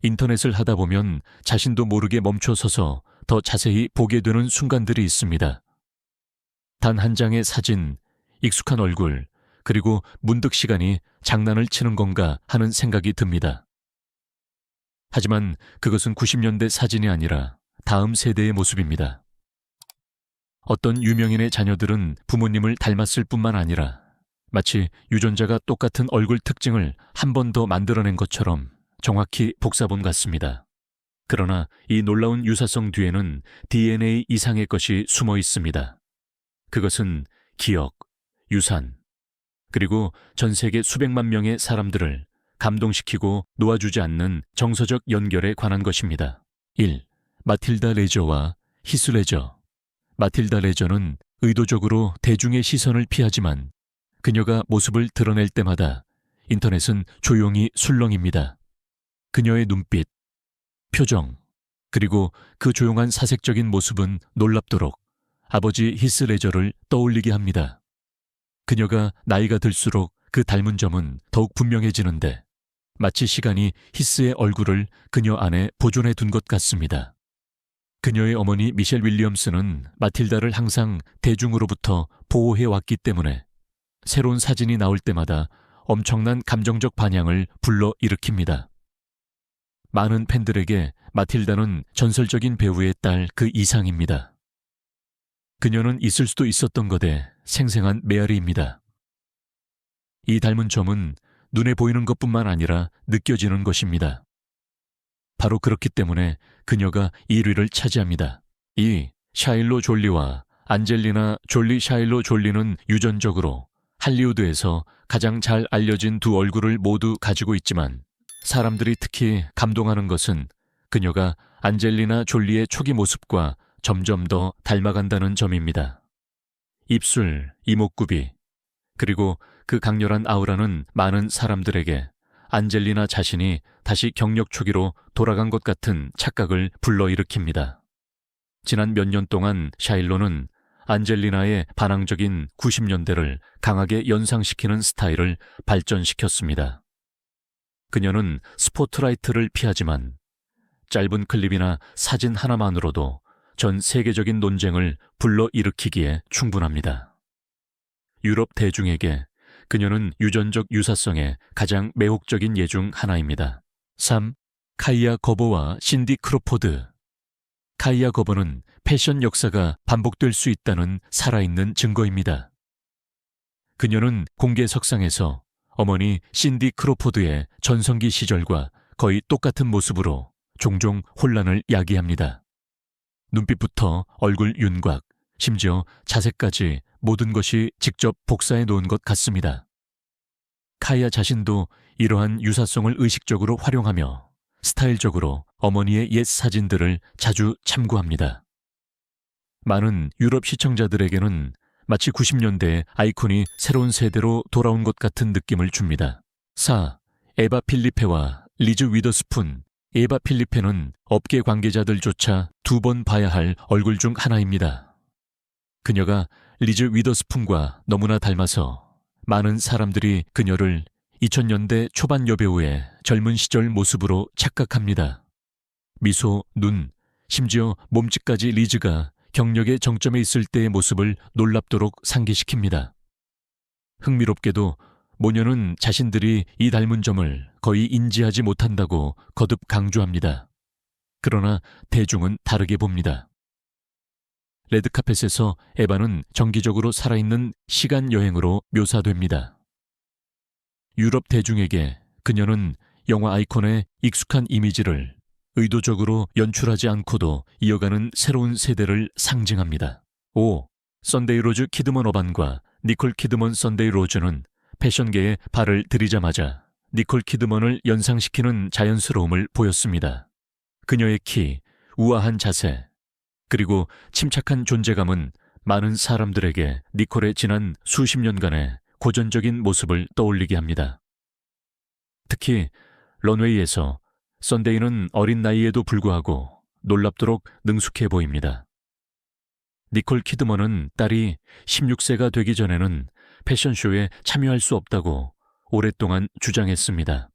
인터넷을 하다 보면 자신도 모르게 멈춰서서 더 자세히 보게 되는 순간들이 있습니다. 단 한 장의 사진, 익숙한 얼굴, 그리고 문득 시간이 장난을 치는 건가 하는 생각이 듭니다. 하지만 그것은 90년대 사진이 아니라 다음 세대의 모습입니다. 어떤 유명인의 자녀들은 부모님을 닮았을 뿐만 아니라 마치 유전자가 똑같은 얼굴 특징을 한 번 더 만들어낸 것처럼 정확히 복사본 같습니다. 그러나 이 놀라운 유사성 뒤에는 DNA 이상의 것이 숨어 있습니다. 그것은 기억, 유산, 그리고 전 세계 수백만 명의 사람들을 감동시키고 놓아주지 않는 정서적 연결에 관한 것입니다. 1. 마틸다 레저와 히스 레저. 마틸다 레저는 의도적으로 대중의 시선을 피하지만 그녀가 모습을 드러낼 때마다 인터넷은 조용히 술렁입니다. 그녀의 눈빛, 표정, 그리고 그 조용한 사색적인 모습은 놀랍도록 아버지 히스 레저를 떠올리게 합니다. 그녀가 나이가 들수록 그 닮은 점은 더욱 분명해지는데 마치 시간이 히스의 얼굴을 그녀 안에 보존해 둔 것 같습니다. 그녀의 어머니 미셸 윌리엄스는 마틸다를 항상 대중으로부터 보호해 왔기 때문에 새로운 사진이 나올 때마다 엄청난 감정적 반향을 불러일으킵니다. 많은 팬들에게 마틸다는 전설적인 배우의 딸 그 이상입니다. 그녀는 있을 수도 있었던 것에 생생한 메아리입니다. 이 닮은 점은 눈에 보이는 것뿐만 아니라 느껴지는 것입니다. 바로 그렇기 때문에 그녀가 1위를 차지합니다. 이 샤일로 졸리와 안젤리나 졸리 샤일로 졸리는 유전적으로 할리우드에서 가장 잘 알려진 두 얼굴을 모두 가지고 있지만 사람들이 특히 감동하는 것은 그녀가 안젤리나 졸리의 초기 모습과 점점 더 닮아간다는 점입니다. 입술, 이목구비, 그리고 그 강렬한 아우라는 많은 사람들에게 안젤리나 자신이 다시 경력 초기로 돌아간 것 같은 착각을 불러일으킵니다. 지난 몇 년 동안 샤일로는 안젤리나의 반항적인 90년대를 강하게 연상시키는 스타일을 발전시켰습니다. 그녀는 스포트라이트를 피하지만 짧은 클립이나 사진 하나만으로도 전 세계적인 논쟁을 불러일으키기에 충분합니다. 유럽 대중에게 그녀는 유전적 유사성의 가장 매혹적인 예 중 하나입니다. 3. 카이아 거버와 신디 크로포드. 카이아 거버는 패션 역사가 반복될 수 있다는 살아있는 증거입니다. 그녀는 공개석상에서 어머니 신디 크로포드의 전성기 시절과 거의 똑같은 모습으로 종종 혼란을 야기합니다. 눈빛부터 얼굴 윤곽, 심지어 자세까지 모든 것이 직접 복사해 놓은 것 같습니다. 카이아 자신도 이러한 유사성을 의식적으로 활용하며 스타일적으로 어머니의 옛 사진들을 자주 참고합니다. 많은 유럽 시청자들에게는 마치 90년대의 아이콘이 새로운 세대로 돌아온 것 같은 느낌을 줍니다. 4. 에바 필리페와 리즈 위더스푼. 에바 필리페는 업계 관계자들조차 2번 봐야 할 얼굴 중 하나입니다. 그녀가 리즈 위더스푼과 너무나 닮아서 많은 사람들이 그녀를 2000년대 초반 여배우의 젊은 시절 모습으로 착각합니다. 미소, 눈, 심지어 몸집까지 리즈가 경력의 정점에 있을 때의 모습을 놀랍도록 상기시킵니다. 흥미롭게도 모녀는 자신들이 이 닮은 점을 거의 인지하지 못한다고 거듭 강조합니다. 그러나 대중은 다르게 봅니다. 레드카펫에서 에바는 정기적으로 살아있는 시간 여행으로 묘사됩니다. 유럽 대중에게 그녀는 영화 아이콘의 익숙한 이미지를 의도적으로 연출하지 않고도 이어가는 새로운 세대를 상징합니다. 5. 선데이 로즈 키드먼 어반과 니콜 키드먼 선데이 로즈는 패션계에 발을 들이자마자 니콜 키드먼을 연상시키는 자연스러움을 보였습니다. 그녀의 키, 우아한 자세, 그리고 침착한 존재감은 많은 사람들에게 니콜의 지난 수십 년간의 고전적인 모습을 떠올리게 합니다. 특히 런웨이에서 선데이는 어린 나이에도 불구하고 놀랍도록 능숙해 보입니다. 니콜 키드먼은 딸이 16세가 되기 전에는 패션쇼에 참여할 수 없다고 오랫동안 주장했습니다.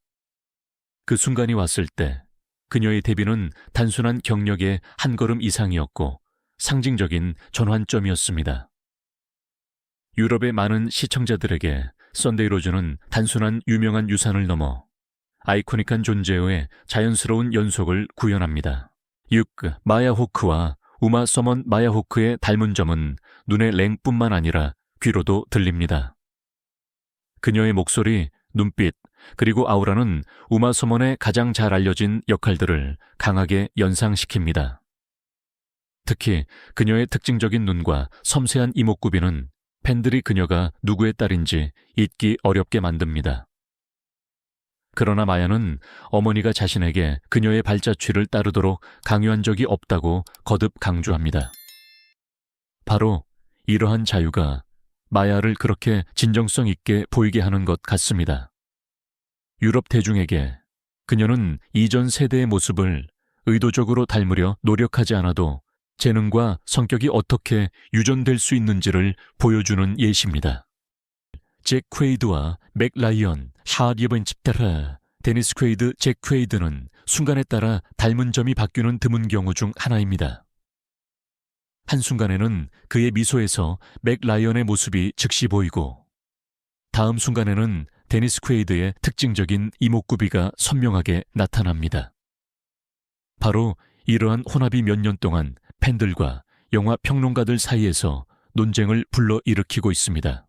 그 순간이 왔을 때 16세가 되기 전에는 패션쇼에 참여할 수 없다고 오랫동안 주장했습니다. 그 순간이 왔을 때 16세가 되기 전에는 패션쇼에 참여할 수 없다고 오랫동안 주장했습니다. 그 순간이 왔을 때 16세가 되기 전에는 패션쇼에 참여할 수 없다고 오랫동안 주장했습니다. 그녀의 데뷔는 단순한 경력의 한 걸음 이상이었고 상징적인 전환점이었습니다. 유럽의 많은 시청자들에게 선데이 로즈는 단순한 유명한 유산을 넘어 아이코닉한 존재의 자연스러운 연속을 구현합니다. 6. 마야 호크와 우마 서먼 마야 호크의 닮은 점은 눈의 랭뿐만 아니라 귀로도 들립니다. 그녀의 목소리, 눈빛, 그리고 아우라는 우마 서먼의 가장 잘 알려진 역할들을 강하게 연상시킵니다. 특히 그녀의 특징적인 눈과 섬세한 이목구비는 팬들이 그녀가 누구의 딸인지 잊기 어렵게 만듭니다. 그러나 마야는 어머니가 자신에게 그녀의 발자취를 따르도록 강요한 적이 없다고 거듭 강조합니다. 바로 이러한 자유가 마야를 그렇게 진정성 있게 보이게 하는 것 같습니다. 유럽 대중에게 그녀는 이전 세대의 모습을 의도적으로 닮으려 노력하지 않아도 재능과 성격이 어떻게 유전될 수 있는지를 보여주는 예시입니다. 잭 퀘이드와 맥 라이언, 샤리번 집테라, 데니스 퀘이드, 잭 퀘이드는 순간에 따라 닮은 점이 바뀌는 드문 경우 중 하나입니다. 한순간에는 그의 미소에서 맥 라이언의 모습이 즉시 보이고 다음 순간에는 데니스 퀘이드의 특징적인 이목구비가 선명하게 나타납니다. 바로 이러한 혼합이 몇 년 동안 팬들과 영화 평론가들 사이에서 논쟁을 불러일으키고 있습니다.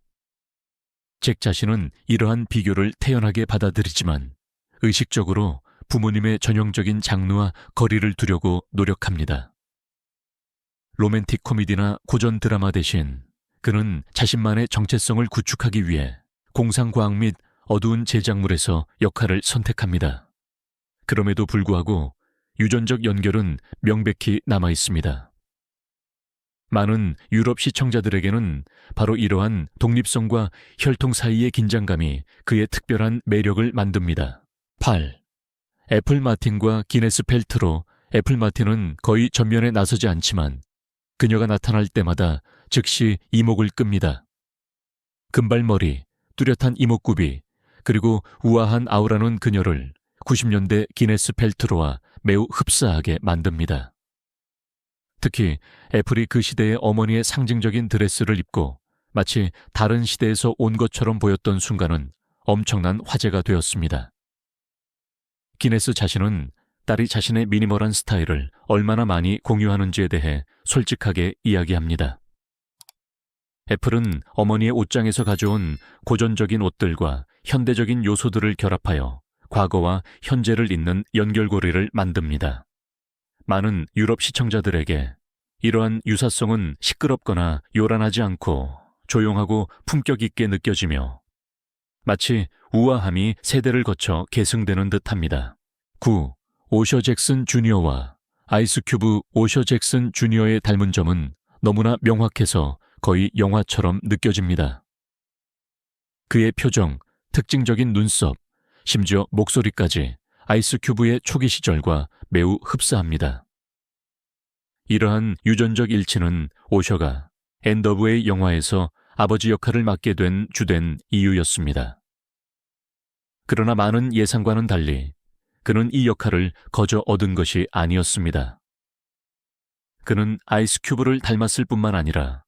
잭 자신은 이러한 비교를 태연하게 받아들이지만 의식적으로 부모님의 전형적인 장르와 거리를 두려고 노력합니다. 로맨틱 코미디나 고전 드라마 대신 그는 자신만의 정체성을 구축하기 위해 공상과학 및 어두운 제작물에서 역할을 선택합니다. 그럼에도 불구하고 유전적 연결은 명백히 남아 있습니다. 많은 유럽 시청자들에게는 바로 이러한 독립성과 혈통 사이의 긴장감이 그의 특별한 매력을 만듭니다. 8. 애플 마틴과 기네스 펠트로. 애플 마틴은 거의 전면에 나서지 않지만 그녀가 나타날 때마다 즉시 이목을 끕니다. 금발머리, 뚜렷한 이목구비, 그리고 우아한 아우라는 그녀를 90년대 기네스 펠트로와 매우 흡사하게 만듭니다. 특히 애플이 그 시대의 어머니의 상징적인 드레스를 입고 마치 다른 시대에서 온 것처럼 보였던 순간은 엄청난 화제가 되었습니다. 기네스 자신은 딸이 자신의 미니멀한 스타일을 얼마나 많이 공유하는지에 대해 솔직하게 이야기합니다. 애플은 어머니의 옷장에서 가져온 고전적인 옷들과 현대적인 요소들을 결합하여 과거와 현재를 잇는 연결고리를 만듭니다. 많은 유럽 시청자들에게 이러한 유사성은 시끄럽거나 요란하지 않고 조용하고 품격 있게 느껴지며 마치 우아함이 세대를 거쳐 계승되는 듯합니다. 9. 오셔 잭슨 주니어와 아이스 큐브. 오셔 잭슨 주니어의 닮은 점은 너무나 명확해서 거의 영화처럼 느껴집니다. 그의 표정, 특징적인 눈썹, 심지어 목소리까지 아이스 큐브의 초기 시절과 매우 흡사합니다. 이러한 유전적 일치는 오셔가 엔드 오브 웨이 영화에서 아버지 역할을 맡게 된 주된 이유였습니다. 그러나 많은 예상과는 달리 그는 이 역할을 거저 얻은 것이 아니었습니다. 그는 아이스 큐브를 닮았을 뿐만 아니라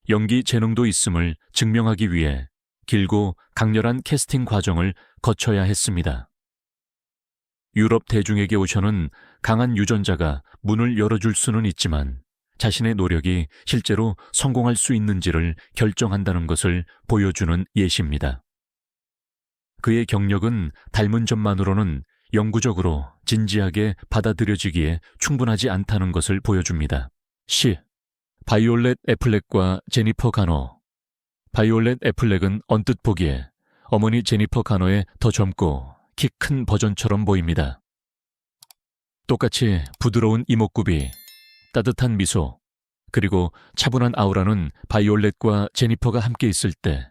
연기 재능도 있음을 증명하기 위해 길고 강렬한 캐스팅 과정을 거쳐야 했습니다. 유럽 대중에게 오셔는 강한 유전자가 문을 열어줄 수는 있지만 자신의 노력이 실제로 성공할 수 있는지를 결정한다는 것을 보여주는 예시입니다. 그의 경력은 닮은 점만으로는 영구적으로 진지하게 받아들여지기에 충분하지 않다는 것을 보여줍니다. 10. 바이올렛 애플렉과 제니퍼 가너. 바이올렛 애플렉은 언뜻 보기에 어머니 제니퍼 가너의 더 젊고 키 큰 버전처럼 보입니다. 똑같이 부드러운 이목구비, 따뜻한 미소, 그리고 차분한 아우라는 바이올렛과 제니퍼가 함께 있을 때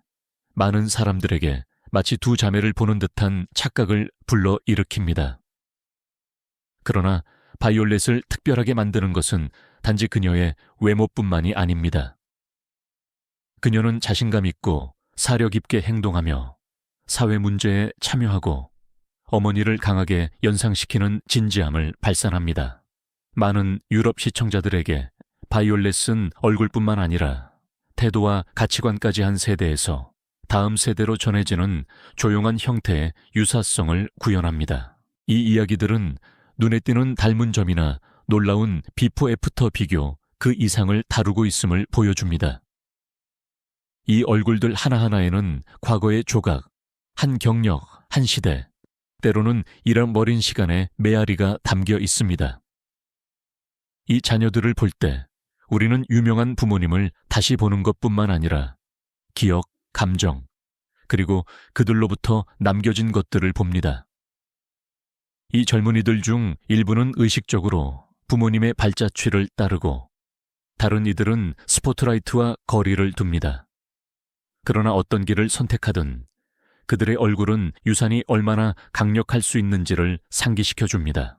많은 사람들에게 마치 두 자매를 보는 듯한 착각을 불러일으킵니다. 그러나 바이올렛을 특별하게 만드는 것은 단지 그녀의 외모뿐만이 아닙니다. 그녀는 자신감 있고 사려 깊게 행동하며 사회 문제에 참여하고 어머니를 강하게 연상시키는 진지함을 발산합니다. 많은 유럽 시청자들에게 바이올렛은 얼굴뿐만 아니라 태도와 가치관까지 한 세대에서 다음 세대로 전해지는 조용한 형태의 유사성을 구현합니다. 이 이야기들은 눈에 띄는 닮은 점이나 놀라운 비포 애프터 비교 그 이상을 다루고 있음을 보여줍니다. 이 얼굴들 하나하나에는 과거의 조각, 한 경력, 한 시대, 때로는 잃어버린 시간의 메아리가 담겨 있습니다. 이 자녀들을 볼 때 우리는 유명한 부모님을 다시 보는 것뿐만 아니라 기억, 감정, 그리고 그들로부터 남겨진 것들을 봅니다. 이 젊은이들 중 일부는 의식적으로 부모님의 발자취를 따르고 다른 이들은 스포트라이트와 거리를 둡니다. 그러나 어떤 길을 선택하든 그들의 얼굴은 유산이 얼마나 강력할 수 있는지를 상기시켜줍니다.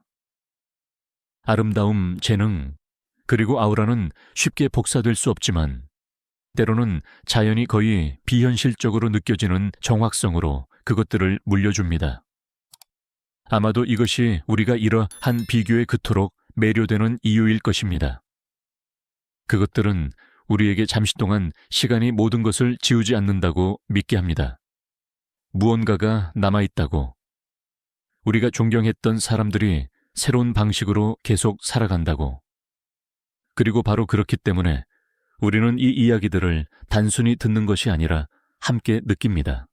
아름다움, 재능, 그리고 아우라는 쉽게 복사될 수 없지만 때로는 자연이 거의 비현실적으로 느껴지는 정확성으로 그것들을 물려줍니다. 아마도 이것이 우리가 이러한 비교에 그토록 매료되는 이유일 것입니다. 그것들은 우리에게 잠시 동안 시간이 모든 것을 지우지 않는다고 믿게 합니다. 무언가가 남아있다고, 우리가 존경했던 사람들이 새로운 방식으로 계속 살아간다고, 그리고 바로 그렇기 때문에 우리는 이 이야기들을 단순히 듣는 것이 아니라 함께 느낍니다.